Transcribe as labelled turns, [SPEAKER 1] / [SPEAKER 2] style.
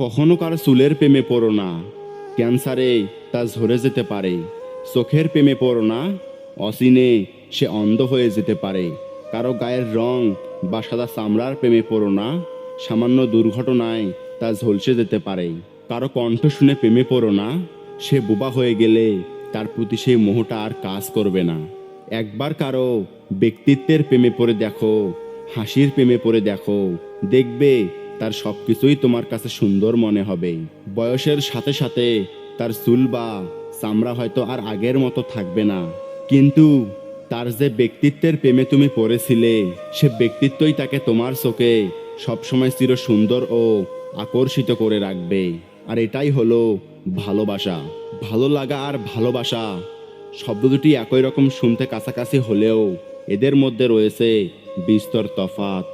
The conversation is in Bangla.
[SPEAKER 1] কখনো কারো চুলের প্রেমে পড়ো না, ক্যান্সারে তা ঝরে যেতে পারে। চোখের প্রেমে পড়ো না, অচিনে সে অন্ধ হয়ে যেতে পারে। কারো গায়ের রং বা সাদা চামড়ার প্রেমে পড়ো না, সামান্য দুর্ঘটনায় তা ঝলসে যেতে পারে। কারো কণ্ঠ শুনে প্রেমে পড়ো না, সে বোবা হয়ে গেলে তার প্রতি সেই মোহটা আর কাজ করবে না। একবার কারো ব্যক্তিত্বের প্রেমে পড়ে দেখো, হাসির প্রেমে পড়ে দেখো, দেখবে তার সব কিছুই তোমার কাছে সুন্দর মনে হবে। বয়সের সাথে সাথে তার চুল বা চামড়া হয়তো আর আগের মতো থাকবে না, কিন্তু তার যে ব্যক্তিত্বের প্রেমে তুমি পড়েছিলে, সে ব্যক্তিত্বই তাকে তোমার চোখে সবসময় চির সুন্দর ও আকর্ষিত করে রাখবে। আর এটাই হলো ভালোবাসা। ভালো লাগা আর ভালোবাসা শব্দ দুটি একই রকম শুনতে কাছাকাছি হলেও এদের মধ্যে রয়েছে বিস্তর তফাৎ।